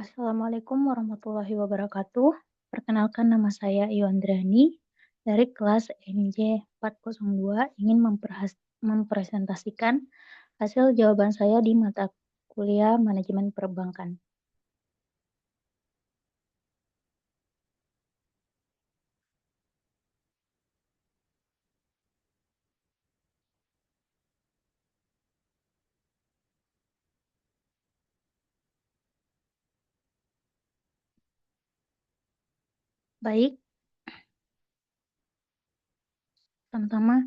Assalamualaikum warahmatullahi wabarakatuh. Perkenalkan nama saya Iyuandrani dari kelas NJ 402 ingin mempresentasikan hasil jawaban saya di mata kuliah Manajemen Perbankan. Baik, pertama,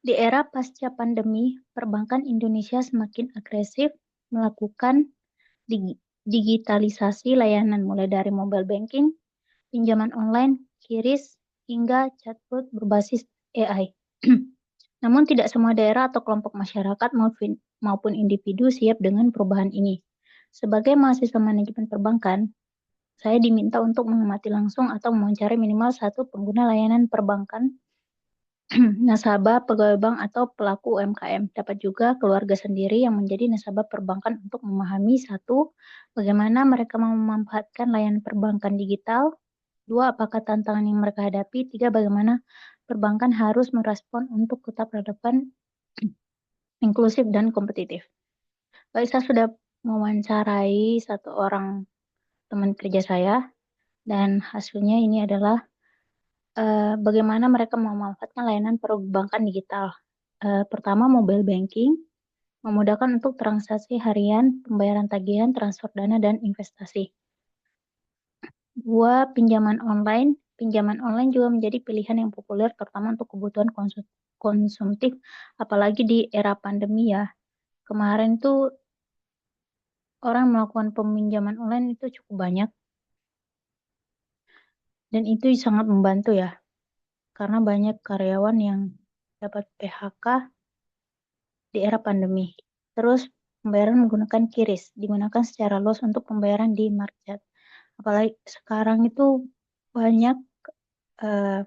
di era pasca pandemi, perbankan Indonesia semakin agresif melakukan digitalisasi layanan mulai dari mobile banking, pinjaman online, QRIS, hingga chatbot berbasis AI. Namun tidak semua daerah atau kelompok masyarakat maupun individu siap dengan perubahan ini. Sebagai mahasiswa manajemen perbankan, saya diminta untuk mengamati langsung atau mewawancari minimal satu pengguna layanan perbankan, nasabah, pegawai bank, atau pelaku UMKM. Dapat juga keluarga sendiri yang menjadi nasabah perbankan untuk memahami satu, bagaimana mereka memanfaatkan layanan perbankan digital, dua, apakah tantangan yang mereka hadapi, tiga, bagaimana perbankan harus merespon untuk tetap relevan, inklusif, dan kompetitif. Baik, saya sudah mewawancarai satu orang teman kerja saya, dan hasilnya ini adalah bagaimana mereka memanfaatkan layanan perbankan digital. Pertama, mobile banking, memudahkan untuk transaksi harian, pembayaran tagihan, transfer dana, dan investasi. Dua, pinjaman online. Pinjaman online juga menjadi pilihan yang populer, terutama untuk kebutuhan konsumtif, apalagi di era pandemi ya. Kemarin tuh orang melakukan peminjaman online itu cukup banyak, dan itu sangat membantu ya, karena banyak karyawan yang dapat PHK di era pandemi. Terus pembayaran menggunakan QRIS, digunakan secara luas untuk pembayaran di market. Apalagi sekarang itu banyak eh,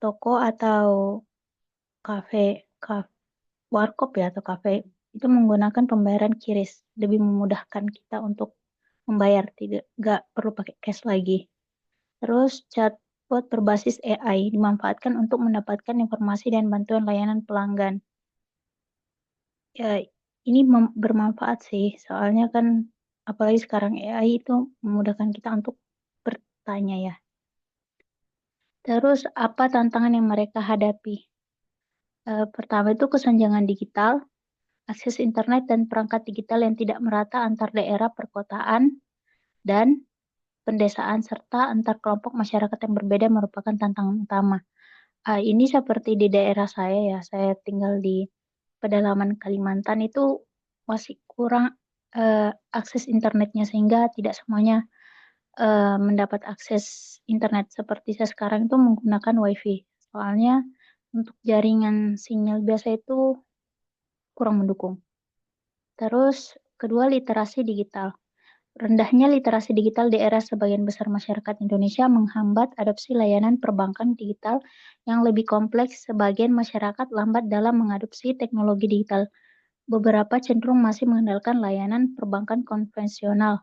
toko atau kafe, warkop ya atau kafe itu menggunakan pembayaran QRIS, lebih memudahkan kita untuk membayar, nggak perlu pakai cash lagi. Terus chatbot berbasis AI dimanfaatkan untuk mendapatkan informasi dan bantuan layanan pelanggan. Ya, ini bermanfaat sih, soalnya kan apalagi sekarang AI itu memudahkan kita untuk bertanya ya. Terus apa tantangan yang mereka hadapi? Pertama itu kesenjangan digital, akses internet dan perangkat digital yang tidak merata antar daerah perkotaan dan pendesaan serta antar kelompok masyarakat yang berbeda merupakan tantangan utama. Ini seperti di daerah saya ya, saya tinggal di pedalaman Kalimantan itu masih kurang akses internetnya sehingga tidak semuanya mendapat akses internet seperti saya sekarang itu menggunakan WiFi. Soalnya untuk jaringan sinyal biasa itu kurang mendukung. Terus kedua, literasi digital. Rendahnya literasi digital di era sebagian besar masyarakat Indonesia menghambat adopsi layanan perbankan digital yang lebih kompleks. Sebagian masyarakat lambat dalam mengadopsi teknologi digital. Beberapa cenderung masih mengandalkan layanan perbankan konvensional.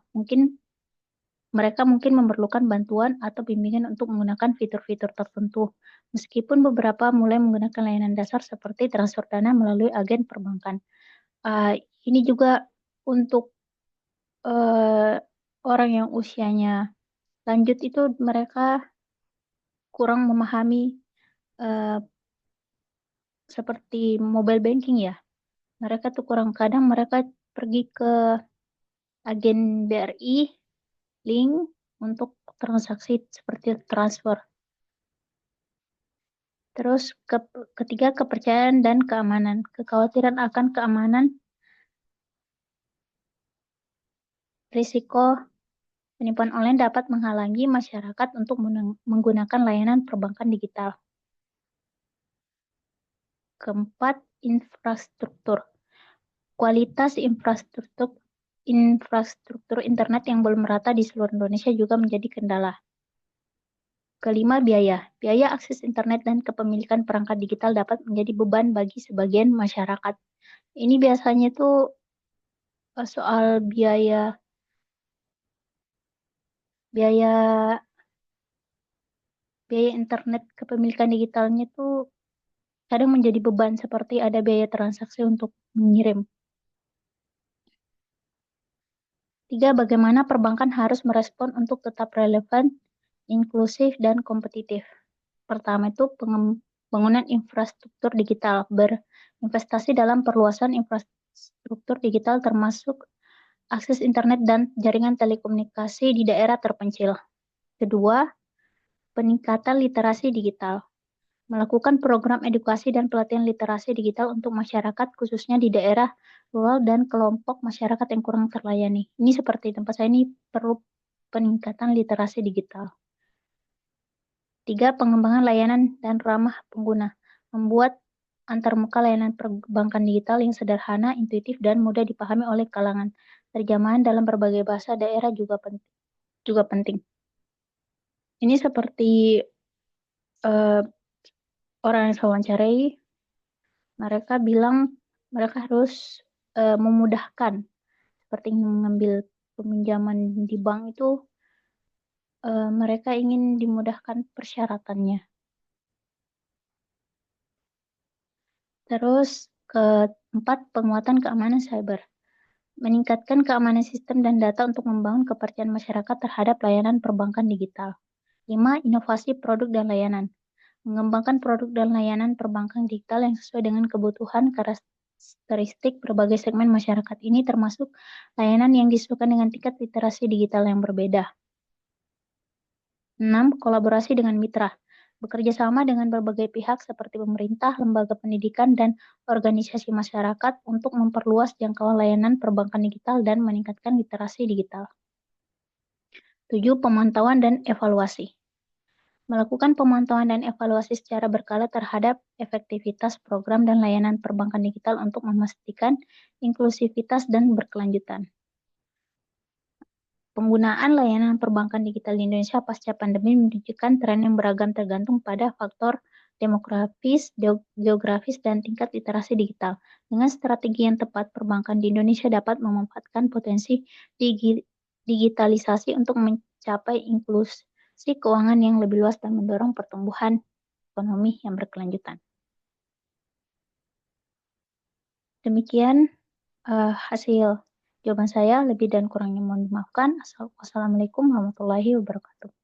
Mereka mungkin memerlukan bantuan atau bimbingan untuk menggunakan fitur-fitur tertentu. Meskipun beberapa mulai menggunakan layanan dasar seperti transfer dana melalui agen perbankan. Uh, ini juga untuk uh, orang yang usianya lanjut itu mereka kurang memahami uh, seperti mobile banking ya. Mereka tuh kurang, kadang mereka pergi ke agen BRI, link untuk transaksi seperti transfer. Terus ketiga, kepercayaan dan keamanan. Kekhawatiran akan keamanan, risiko penipuan online dapat menghalangi masyarakat untuk menggunakan layanan perbankan digital. Keempat, infrastruktur. Kualitas infrastruktur internet yang belum merata di seluruh Indonesia juga menjadi kendala. Kelima, biaya. Biaya akses internet dan kepemilikan perangkat digital dapat menjadi beban bagi sebagian masyarakat. Ini biasanya tuh soal biaya biaya biaya internet kepemilikan digitalnya tuh kadang menjadi beban seperti ada biaya transaksi untuk mengirim. Tiga, bagaimana perbankan harus merespon untuk tetap relevan, inklusif, dan kompetitif. Pertama itu pembangunan infrastruktur digital, berinvestasi dalam perluasan infrastruktur digital termasuk akses internet dan jaringan telekomunikasi di daerah terpencil. Kedua, peningkatan literasi digital, melakukan program edukasi dan pelatihan literasi digital untuk masyarakat khususnya di daerah rural dan kelompok masyarakat yang kurang terlayani. Ini seperti tempat saya ini perlu peningkatan literasi digital. Tiga, pengembangan layanan dan ramah pengguna. Membuat antarmuka layanan perbankan digital yang sederhana, intuitif, dan mudah dipahami oleh kalangan. Terjemahan dalam berbagai bahasa daerah juga penting. Ini seperti uh, orang yang saya wawancarai, mereka bilang mereka harus memudahkan, seperti mengambil peminjaman di bank itu, mereka ingin dimudahkan persyaratannya. Terus keempat, penguatan keamanan cyber. Meningkatkan keamanan sistem dan data untuk membangun kepercayaan masyarakat terhadap layanan perbankan digital. 5. Inovasi produk dan layanan. Mengembangkan produk dan layanan perbankan digital yang sesuai dengan kebutuhan karakteristik berbagai segmen masyarakat. Ini termasuk layanan yang disesuaikan dengan tingkat literasi digital yang berbeda. 6. Kolaborasi dengan mitra. Bekerja sama dengan berbagai pihak seperti pemerintah, lembaga pendidikan, dan organisasi masyarakat untuk memperluas jangkauan layanan perbankan digital dan meningkatkan literasi digital. 7. Pemantauan dan evaluasi. Melakukan pemantauan dan evaluasi secara berkala terhadap efektivitas program dan layanan perbankan digital untuk memastikan inklusivitas dan berkelanjutan. Penggunaan layanan perbankan digital di Indonesia pasca pandemi menunjukkan tren yang beragam tergantung pada faktor demografis, geografis, dan tingkat literasi digital. Dengan strategi yang tepat, perbankan di Indonesia dapat memanfaatkan potensi digitalisasi untuk mencapai inklusi keuangan yang lebih luas dan mendorong pertumbuhan ekonomi yang berkelanjutan. Demikian hasil jawaban saya, lebih dan kurangnya mohon dimaafkan. Wassalamualaikum warahmatullahi wabarakatuh.